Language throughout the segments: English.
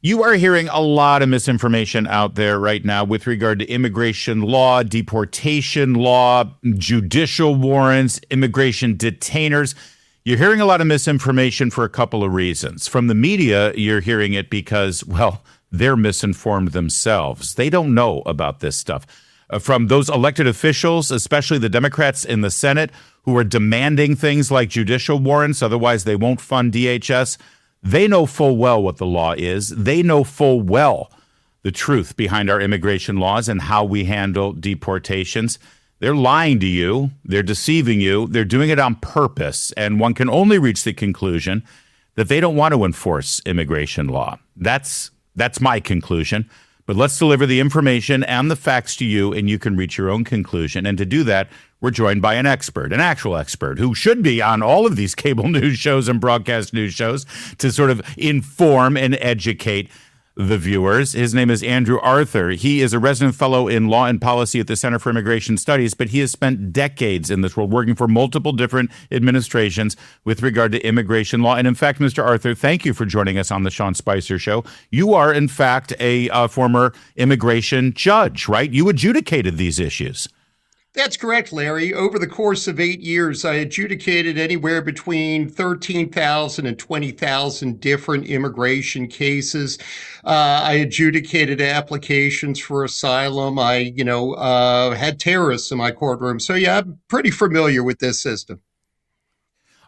You are hearing a lot of misinformation out there right now with regard to immigration law, deportation law, judicial warrants, immigration detainers. You're hearing a lot of misinformation for a couple of reasons. From the media, you're hearing it because, well, they're misinformed themselves. They don't know about this stuff. From those elected officials, especially the Democrats in the Senate, who are demanding things like judicial warrants, otherwise they won't fund DHS. They know full well what the law is. They know full well the truth behind our immigration laws and how we handle deportations. They're lying to you. They're deceiving you. They're doing it on purpose. And one can only reach the conclusion that they don't want to enforce immigration law. That's my conclusion. But let's deliver the information and the facts to you, and you can reach your own conclusion. And to do that, we're joined by an expert, an actual expert, who should be on all of these cable news shows and broadcast news shows to sort of inform and educate the viewers. His name is Andrew Arthur. He is a resident fellow in law and policy at the Center for Immigration Studies, but he has spent decades in this world working for multiple different administrations with regard to immigration law. And in fact, Mr. Arthur, thank you for joining us on the Sean Spicer Show. You are, in fact, a former immigration judge, right? You adjudicated these issues. That's correct, Larry. Over the course of 8 years, I adjudicated anywhere between 13,000 and 20,000 different immigration cases. I adjudicated applications for asylum. I, had terrorists in my courtroom. So, yeah, I'm pretty familiar with this system.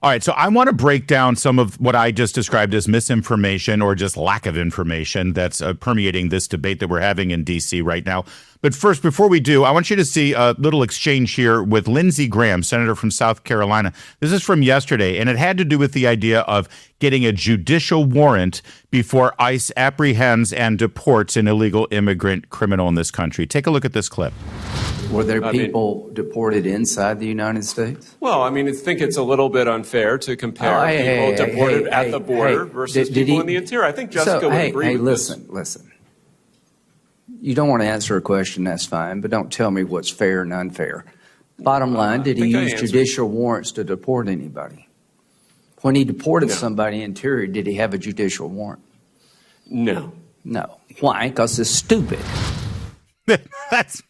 All right, so I want to break down some of what I just described as misinformation or just lack of information that's permeating this debate that we're having in D.C. right now. But first, before we do, I want you to see a little exchange here with Lindsey Graham, senator from South Carolina. This is from yesterday, and it had to do with the idea of getting a judicial warrant before ICE apprehends and deports an illegal immigrant criminal in this country. Take a look at this clip. Were there people deported inside the United States? Well, I think it's a little bit unfair to compare people deported at the border versus people in the interior. I think Jessica would agree with this. Listen. You don't want to answer a question, that's fine, but don't tell me what's fair and unfair. Bottom line, did he use judicial warrants to deport anybody? When he deported somebody interior, did he have a judicial warrant? No. No. Why? Because it's stupid. That's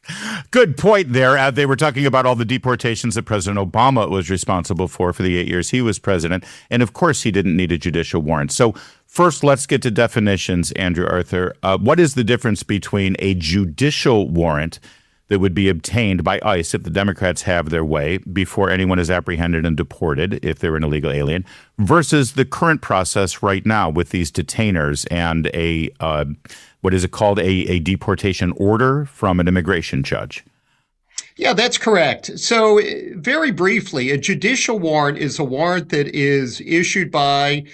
good point there. They were talking about all the deportations that President Obama was responsible for the 8 years he was president. And of course, he didn't need a judicial warrant. So first, let's get to definitions, Andrew Arthur. What is the difference between a judicial warrant that would be obtained by ICE if the Democrats have their way before anyone is apprehended and deported if they're an illegal alien versus the current process right now with these detainers and what is it called, a deportation order from an immigration judge? Yeah, that's correct. So very briefly, a judicial warrant is a warrant that is issued by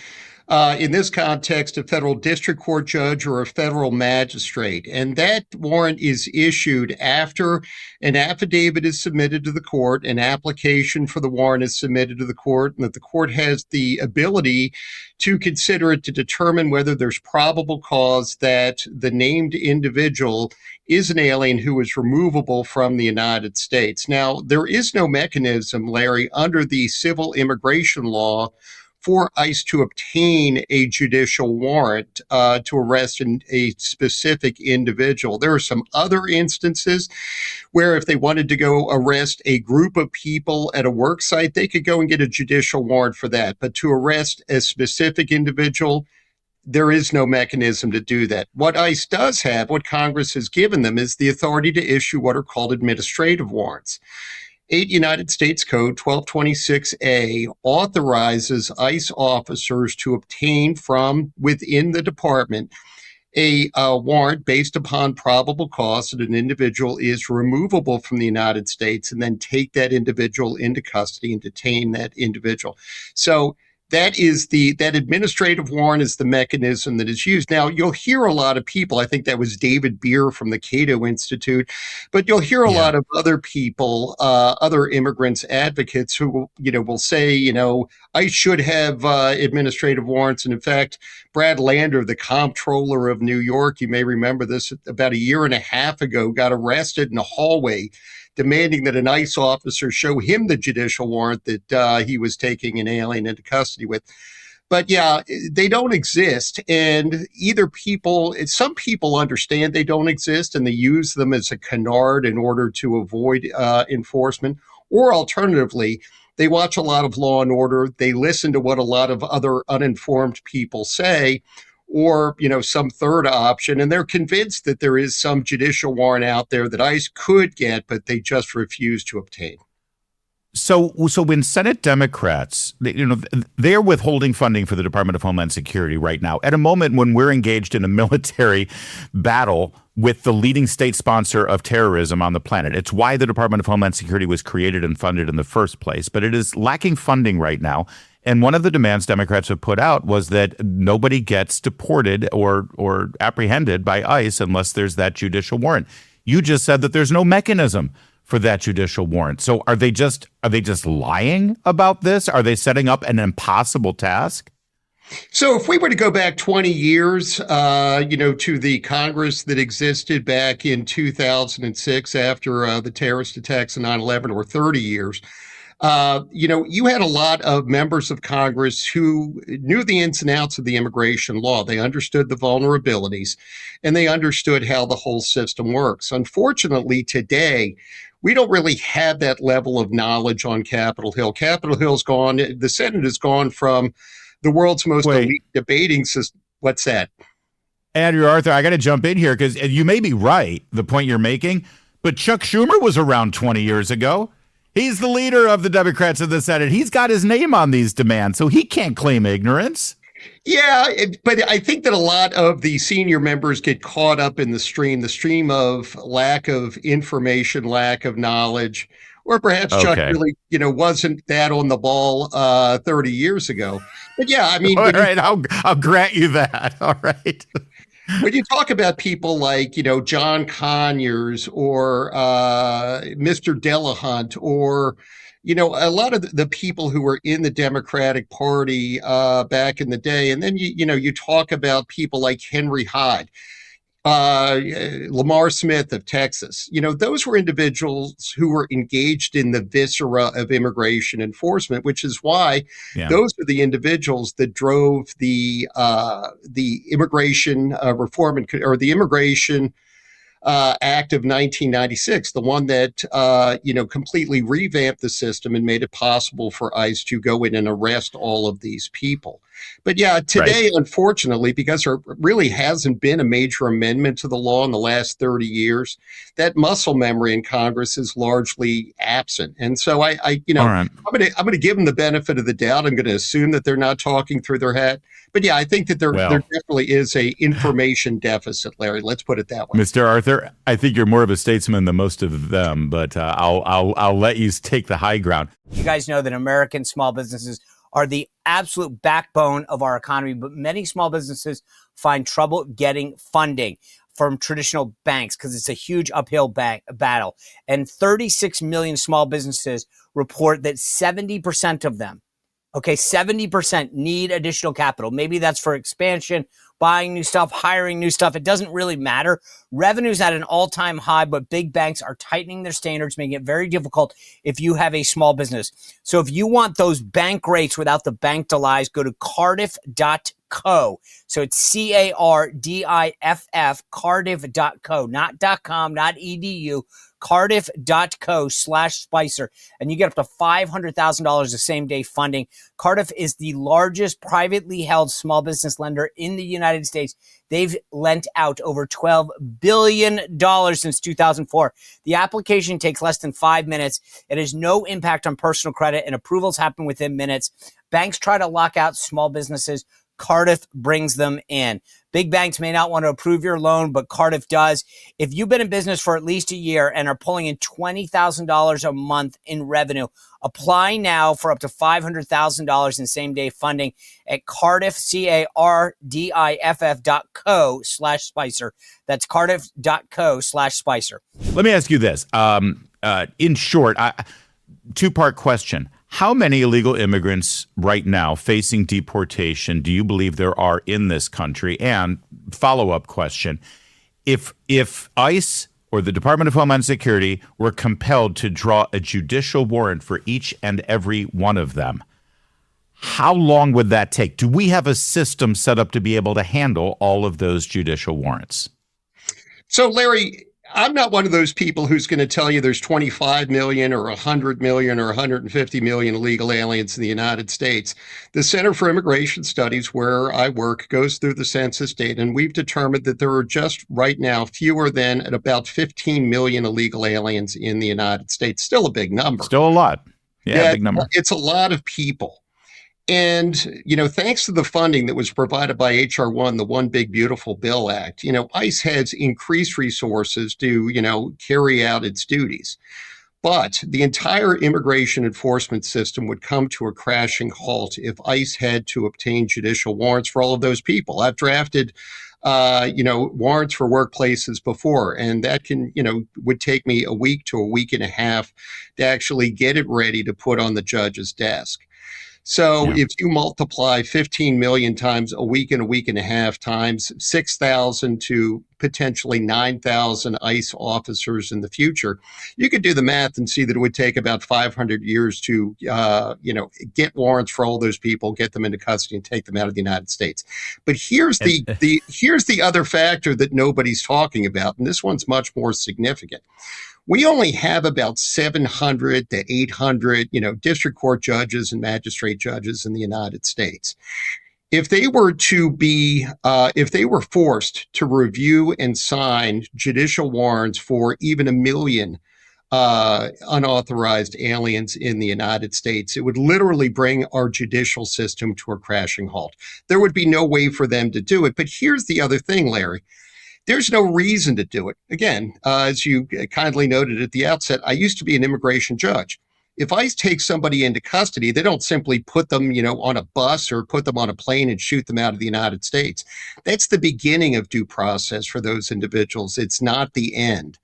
in this context, a federal district court judge or a federal magistrate. And that warrant is issued after an affidavit is submitted to the court, an application for the warrant is submitted to the court, and that the court has the ability to consider it to determine whether there's probable cause that the named individual is an alien who is removable from the United States. Now, there is no mechanism, Larry, under the civil immigration law for ICE to obtain a judicial warrant to arrest a specific individual. There are some other instances where if they wanted to go arrest a group of people at a work site, they could go and get a judicial warrant for that. But to arrest a specific individual, there is no mechanism to do that. What ICE does have, what Congress has given them, is the authority to issue what are called administrative warrants. 8 United States Code 1226A authorizes ICE officers to obtain from within the department a warrant based upon probable cause that an individual is removable from the United States and then take that individual into custody and detain that individual. So that administrative warrant is the mechanism that is used. Now, you'll hear a lot of people, I think that was David Beer from the Cato Institute, but you'll hear a lot of other people, other immigrants advocates who, will say, I should have administrative warrants. And in fact, Brad Lander, the comptroller of New York, you may remember this, about a year and a half ago, got arrested in a hallway demanding that an ICE officer show him the judicial warrant that he was taking an alien into custody with. But yeah, they don't exist. And some people understand they don't exist and they use them as a canard in order to avoid enforcement. Or alternatively, they watch a lot of Law and Order. They listen to what a lot of other uninformed people say, or, some third option. And they're convinced that there is some judicial warrant out there that ICE could get, but they just refuse to obtain. So when Senate Democrats, they're withholding funding for the Department of Homeland Security right now at a moment when we're engaged in a military battle with the leading state sponsor of terrorism on the planet. It's why the Department of Homeland Security was created and funded in the first place, but it is lacking funding right now. And one of the demands Democrats have put out was that nobody gets deported or apprehended by ICE unless there's that judicial warrant. You just said that there's no mechanism for that judicial warrant. So are they just lying about this? Are they setting up an impossible task? So if we were to go back 20 years, to the Congress that existed back in 2006 after the terrorist attacks of 9/11, or 30 years, you had a lot of members of Congress who knew the ins and outs of the immigration law. They understood the vulnerabilities and they understood how the whole system works. Unfortunately, today, we don't really have that level of knowledge on Capitol Hill. Capitol Hill's gone. The Senate has gone from the world's most elite debating system. What's that? Andrew Arthur, I got to jump in here because you may be right, the point you're making, but Chuck Schumer was around 20 years ago. He's the leader of the Democrats in the Senate. He's got his name on these demands, so he can't claim ignorance. Yeah, but I think that a lot of the senior members get caught up in the stream of lack of information, lack of knowledge, or perhaps Chuck really, wasn't that on the ball 30 years ago. But yeah, I mean, all right, I'll grant you that. All right. When you talk about people like, John Conyers or Mr. Delahunt or, a lot of the people who were in the Democratic Party back in the day, and then, you talk about people like Henry Hyde, Lamar Smith of Texas, those were individuals who were engaged in the viscera of immigration enforcement, which is why those are the individuals that drove the immigration reform or the Immigration Act of 1996, the one that, completely revamped the system and made it possible for ICE to go in and arrest all of these people. But yeah, today, unfortunately, because there really hasn't been a major amendment to the law in the last 30 years, that muscle memory in Congress is largely absent. And so I'm going to give them the benefit of the doubt. I'm going to assume that they're not talking through their hat. But yeah, I think that there definitely is a information deficit, Larry. Let's put it that way. Mr. Arthur, I think you're more of a statesman than most of them, but I'll let you take the high ground. You guys know that American small businesses are the absolute backbone of our economy, but many small businesses find trouble getting funding from traditional banks because it's a huge uphill battle. And 36 million small businesses report that 70% of them, 70% need additional capital. Maybe that's for expansion, buying new stuff, hiring new stuff. It doesn't really matter. Revenue's at an all-time high, but big banks are tightening their standards, making it very difficult if you have a small business. So if you want those bank rates without the bank delays, go to Cardiff.co. So it's Cardiff, Cardiff.co, not .com, not .edu. Cardiff.co/Spicer, and you get up to $500,000 of same-day funding. Cardiff is the largest privately held small business lender in the United States. They've lent out over $12 billion since 2004. The application takes less than 5 minutes. It has no impact on personal credit, and approvals happen within minutes. Banks try to lock out small businesses. Cardiff brings them in. Big banks may not want to approve your loan, but Cardiff does. If you've been in business for at least a year and are pulling in $20,000 a month in revenue, apply now for up to $500,000 in same-day funding at Cardiff, Cardiff.co/Spicer. That's Cardiff.co/Spicer. Let me ask you this. In short, two-part question. How many illegal immigrants right now facing deportation do you believe there are in this country? And follow-up question, if ICE or the Department of Homeland Security were compelled to draw a judicial warrant for each and every one of them, How long would that take? Do we have a system set up to be able to handle all of those judicial warrants? So, Larry, I'm not one of those people who's going to tell you there's 25 million or 100 million or 150 million illegal aliens in the United States. The Center for Immigration Studies, where I work, goes through the census data, and we've determined that there are just right now fewer than at about 15 million illegal aliens in the United States. Still a big number. Still a lot. Yeah, big number. It's a lot of people. And, thanks to the funding that was provided by H.R. 1, the One Big Beautiful Bill Act, ICE has increased resources to, carry out its duties. But the entire immigration enforcement system would come to a crashing halt if ICE had to obtain judicial warrants for all of those people. I've drafted, warrants for workplaces before, and that would take me a week to a week and a half to actually get it ready to put on the judge's desk. So if you multiply 15 million times a week and a half times 6,000 to potentially 9,000 ICE officers in the future, you could do the math and see that it would take about 500 years to, get warrants for all those people, get them into custody, and take them out of the United States. But here's the other factor that nobody's talking about, and this one's much more significant. We only have about 700 to 800, district court judges and magistrate judges in the United States. If they were forced to review and sign judicial warrants for even 1 million unauthorized aliens in the United States, it would literally bring our judicial system to a crashing halt. There would be no way for them to do it. But here's the other thing, Larry. There's no reason to do it. Again, as you kindly noted at the outset, I used to be an immigration judge. If ICE takes somebody into custody, they don't simply put them, on a bus or put them on a plane and shoot them out of the United States. That's the beginning of due process for those individuals. It's not the end.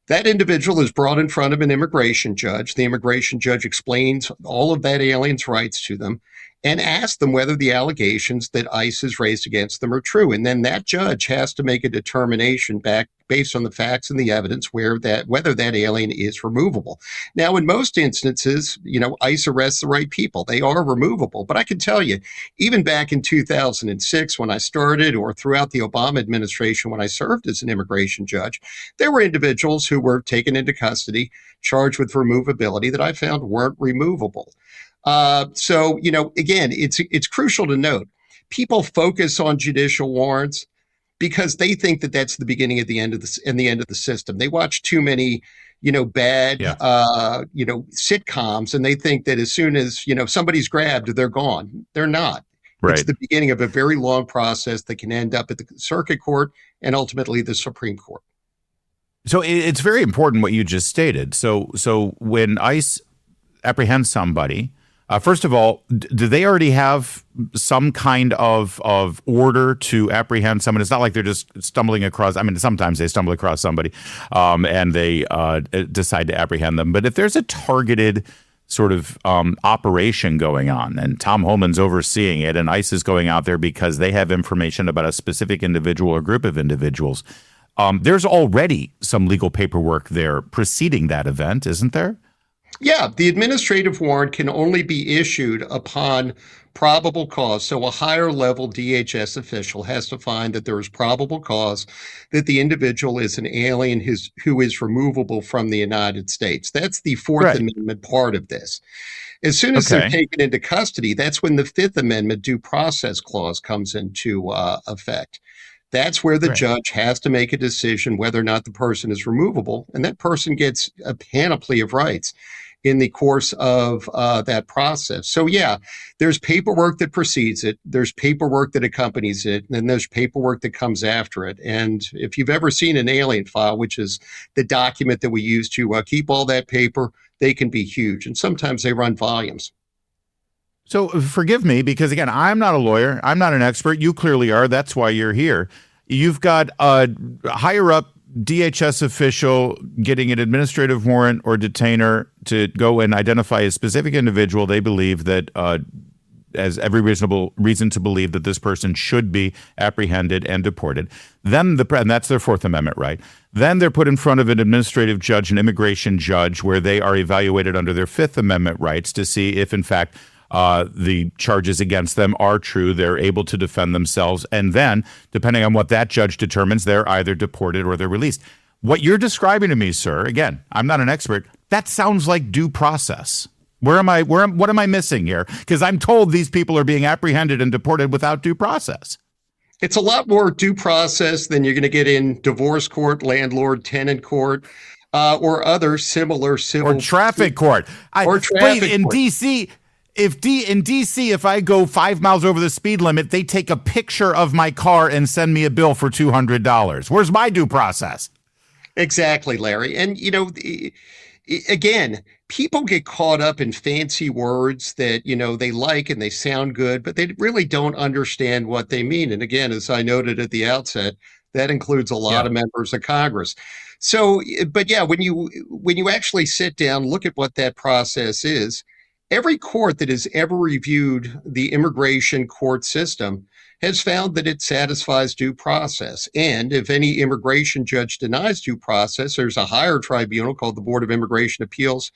That individual is brought in front of an immigration judge. The immigration judge explains all of that alien's rights to them and asks them whether the allegations that ICE has raised against them are true. And then that judge has to make a determination based on the facts and the evidence whether that alien is removable. Now, in most instances, ICE arrests the right people. They are removable. But I can tell you, even back in 2006 when I started, or throughout the Obama administration when I served as an immigration judge, there were individuals who were taken into custody, charged with removability that I found weren't removable. So, again, it's crucial to note, people focus on judicial warrants because they think that that's the beginning of the end of the system. They watch too many, bad, sitcoms, and they think that as soon as, somebody's grabbed, they're gone. They're not. Right. It's the beginning of a very long process that can end up at the circuit court and ultimately the Supreme Court. So it's very important what you just stated. So when ICE apprehends somebody, first of all, do they already have some kind of order to apprehend someone? It's not like they're just stumbling across. I mean, sometimes they stumble across somebody and they decide to apprehend them. But if there's a targeted sort of operation going on and Tom Holman's overseeing it and ICE is going out there because they have information about a specific individual or group of individuals, there's already some legal paperwork there preceding that event, isn't there? Yeah, the administrative warrant can only be issued upon probable cause. So a higher level DHS official has to find that there is probable cause that the individual is an alien who is removable from the United States. That's the Fourth Amendment part of this. As soon as they're taken into custody, that's when the Fifth Amendment due process clause comes into effect. That's where the judge has to make a decision whether or not the person is removable, and that person gets a panoply of rights in the course of that process. So yeah, there's paperwork that precedes it, there's paperwork that accompanies it, and then there's paperwork that comes after it. And if you've ever seen an alien file, which is the document that we use to keep all that paper, they can be huge, and sometimes they run volumes. So forgive me, because again, I'm not a lawyer, I'm not an expert, you clearly are, that's why you're here. You've got a higher up DHS official getting an administrative warrant or detainer to go and identify a specific individual they believe that has every reasonable reason to believe that this person should be apprehended and deported. Then and that's their Fourth Amendment right. Then they're put in front of an administrative judge, an immigration judge, where they are evaluated under their Fifth Amendment rights to see if, in fact, the charges against them are true. They're able to defend themselves. And then, depending on what that judge determines, they're either deported or they're released. What you're describing to me, sir, again, I'm not an expert, that sounds like due process. What am I missing here? Because I'm told these people are being apprehended and deported without due process. It's a lot more due process than you're going to get in divorce court, landlord-tenant court, or other similar civil or traffic court. In DC, if I go 5 miles over the speed limit, they take a picture of my car and send me a bill for $200. Where's my due process? Exactly, Larry. And, again, people get caught up in fancy words that, they like and they sound good, but they really don't understand what they mean. And again, as I noted at the outset, that includes a lot of members of Congress. So, but yeah, when you actually sit down, look at what that process is, every court that has ever reviewed the immigration court system has found that it satisfies due process. And if any immigration judge denies due process, there's a higher tribunal called the Board of Immigration Appeals.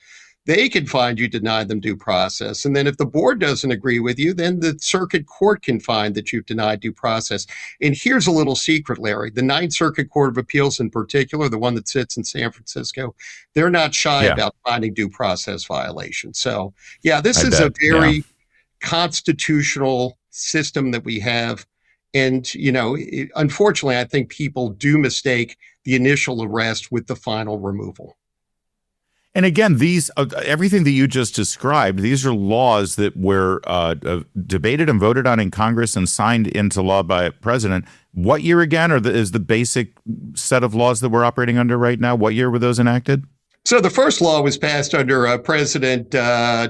They can find you denied them due process. And then if the board doesn't agree with you, then the circuit court can find that you've denied due process. And here's a little secret, Larry. The Ninth Circuit Court of Appeals in particular, the one that sits in San Francisco, they're not shy about finding due process violations. So, this is a very constitutional system that we have. And, unfortunately, I think people do mistake the initial arrest with the final removal. And again, these everything that you just described, these are laws that were debated and voted on in Congress and signed into law by a president. What year again is the basic set of laws that we're operating under right now? What year were those enacted? So the first law was passed under President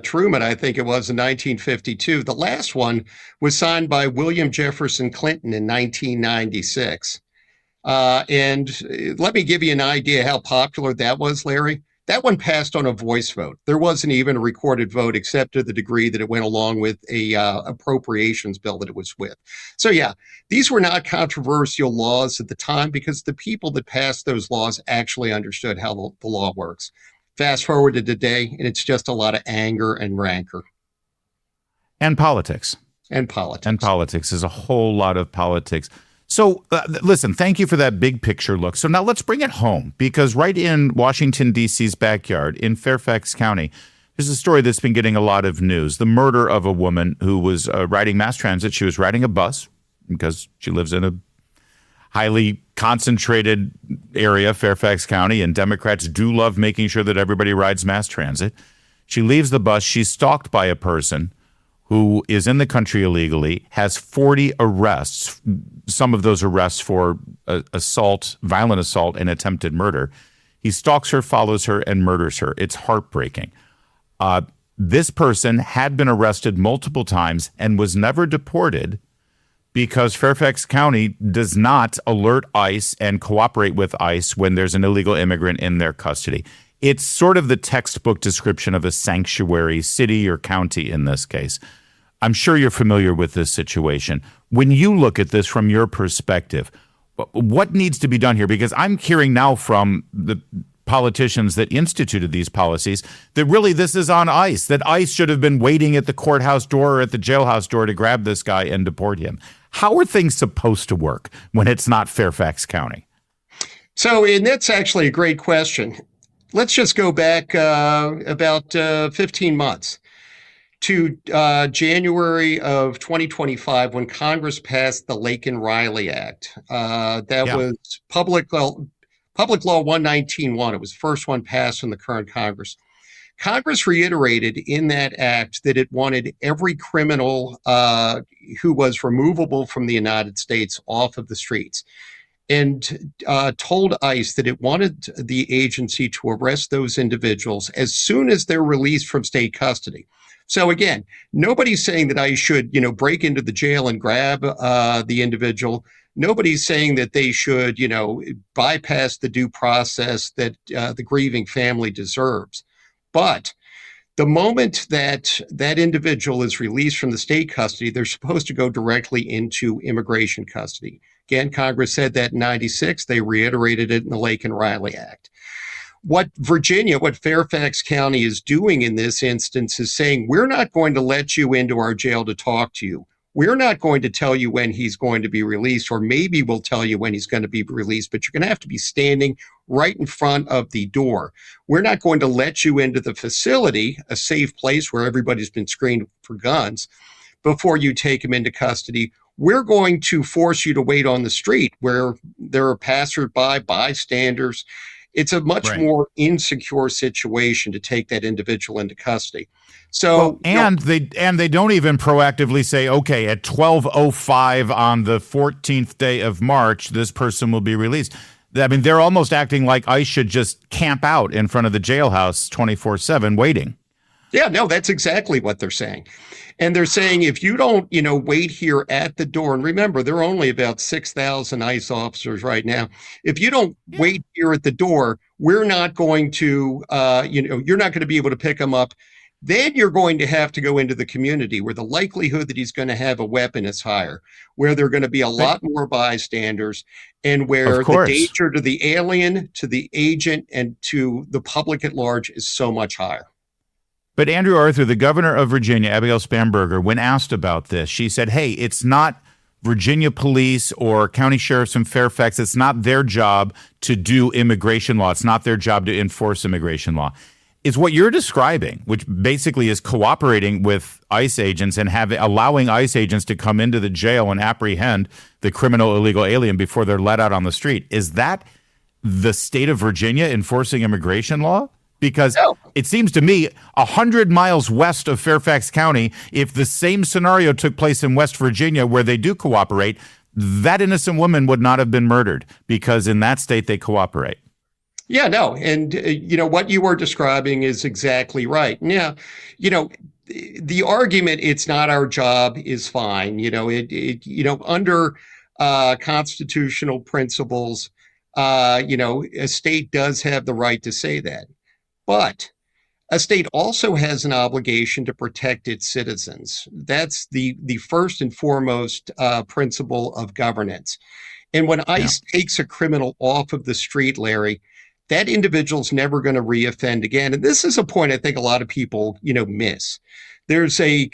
Truman, I think it was, in 1952. The last one was signed by William Jefferson Clinton in 1996. And let me give you an idea how popular that was, Larry. That one passed on a voice vote. There wasn't even a recorded vote, except to the degree that it went along with a appropriations bill that it was with. So these were not controversial laws at the time because the people that passed those laws actually understood how the law works. Fast forward to today, and it's just a lot of anger and rancor. And politics. And politics. And politics is a whole lot of politics. So listen, thank you for that big picture look. So now let's bring it home, because right in Washington, D.C.'s backyard in Fairfax County, there's a story that's been getting a lot of news. The murder of a woman who was riding mass transit. She was riding a bus because she lives in a highly concentrated area, Fairfax County, and Democrats do love making sure that everybody rides mass transit. She leaves the bus. She's stalked by a person who is in the country illegally, has 40 arrests, some of those arrests for assault, violent assault, and attempted murder. He stalks her, follows her, and murders her. It's heartbreaking. This person had been arrested multiple times and was never deported because Fairfax County does not alert ICE and cooperate with ICE when there's an illegal immigrant in their custody. It's sort of the textbook description of a sanctuary city or county in this case. I'm sure you're familiar with this situation. When you look at this from your perspective, what needs to be done here? Because I'm hearing now from the politicians that instituted these policies that really this is on ICE, that ICE should have been waiting at the courthouse door or at the jailhouse door to grab this guy and deport him. How are things supposed to work when it's not Fairfax County? So, and that's actually a great question. Let's just go back about 15 months. To January of 2025, when Congress passed the Laken-Riley Act. That was Public Law 119.1. It was the first one passed in the current Congress. Congress reiterated in that act that it wanted every criminal who was removable from the United States off of the streets, and told ICE that it wanted the agency to arrest those individuals as soon as they're released from state custody. So again, nobody's saying that I should, break into the jail and grab the individual. Nobody's saying that they should, bypass the due process that the grieving family deserves. But the moment that that individual is released from the state custody, they're supposed to go directly into immigration custody. Again, Congress said that in 96. They reiterated it in the Laken-Riley Act. What Fairfax County is doing in this instance is saying, we're not going to let you into our jail to talk to you. We're not going to tell you when he's going to be released, or maybe we'll tell you when he's going to be released, but you're going to have to be standing right in front of the door. We're not going to let you into the facility, a safe place where everybody's been screened for guns, before you take him into custody. We're going to force you to wait on the street where there are passersby, bystanders. It's a much more insecure situation to take that individual into custody. So, they don't even proactively say, okay, at 12:05 on the 14th day of March, this person will be released. I mean, they're almost acting like ICE should just camp out in front of the jailhouse 24/7 waiting. Yeah, no, that's exactly what they're saying. And they're saying, if you don't, wait here at the door, and remember, there are only about 6,000 ICE officers right now. If you don't wait here at the door, we're not going to, you're not going to be able to pick him up. Then you're going to have to go into the community where the likelihood that he's going to have a weapon is higher, where there are going to be a lot more bystanders, and where the danger to the alien, to the agent, and to the public at large is so much higher. But Andrew Arthur, the governor of Virginia, Abigail Spanberger, when asked about this, she said, hey, it's not Virginia police or county sheriffs in Fairfax. It's not their job to do immigration law. It's not their job to enforce immigration law. It's what you're describing, which basically is cooperating with ICE agents and allowing ICE agents to come into the jail and apprehend the criminal illegal alien before they're let out on the street. Is that the state of Virginia enforcing immigration law? Because it seems to me 100 miles west of Fairfax County, if the same scenario took place in West Virginia where they do cooperate, that innocent woman would not have been murdered because in that state they cooperate. Yeah, no. And, what you were describing is exactly right. Now, the argument, it's not our job, is fine. Under constitutional principles, a state does have the right to say that. But a state also has an obligation to protect its citizens. That's the first and foremost principle of governance. And when ICE takes a criminal off of the street, Larry, that individual's never going to reoffend again. And this is a point I think a lot of people, miss. There's a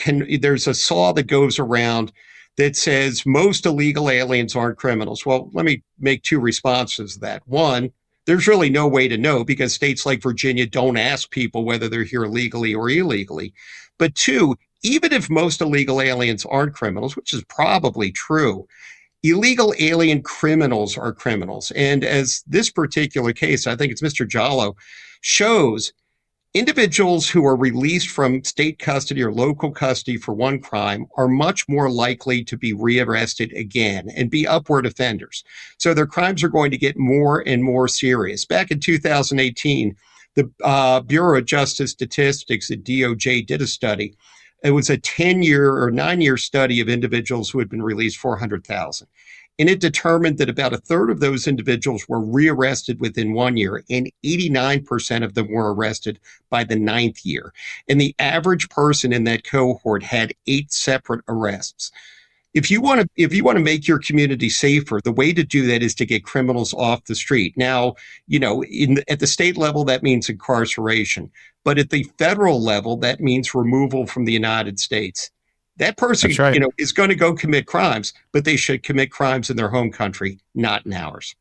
saw that goes around that says most illegal aliens aren't criminals. Well, let me make two responses to that. One, there's really no way to know because states like Virginia don't ask people whether they're here legally or illegally. But two, even if most illegal aliens aren't criminals, which is probably true, illegal alien criminals are criminals. And as this particular case, I think it's Mr. Jallo, shows, individuals who are released from state custody or local custody for one crime are much more likely to be rearrested again and be upward offenders. So their crimes are going to get more and more serious. Back in 2018, the Bureau of Justice Statistics at DOJ did a study. It was a 10-year or 9-year study of individuals who had been released 400,000. And it determined that about a third of those individuals were rearrested within 1 year, and 89% of them were arrested by the 9th year. And the average person in that cohort had 8 separate arrests. If you want to make your community safer, the way to do that is to get criminals off the street. Now, at the state level, that means incarceration. But at the federal level, that means removal from the United States. That person, is going to go commit crimes, but they should commit crimes in their home country, not in ours.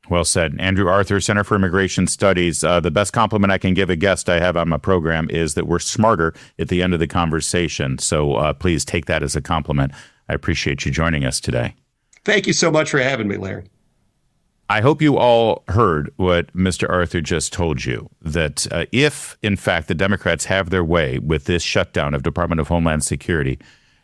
Well said. Andrew Arthur, Center for Immigration Studies. The best compliment I can give a guest I have on my program is that we're smarter at the end of the conversation. So please take that as a compliment. I appreciate you joining us today. Thank you so much for having me, Larry. I hope you all heard what Mr. Arthur just told you, that if, in fact, the Democrats have their way with this shutdown of Department of Homeland Security,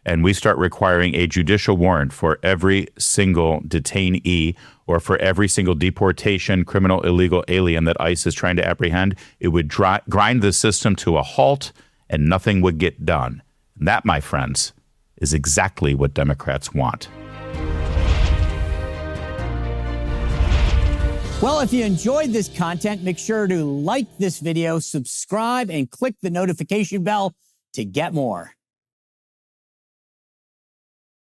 and we start requiring a judicial warrant for every single detainee or for every single deportation, criminal, illegal alien that ICE is trying to apprehend, it would grind the system to a halt and nothing would get done. And that, my friends, is exactly what Democrats want. Well, if you enjoyed this content, make sure to like this video, subscribe, and click the notification bell to get more.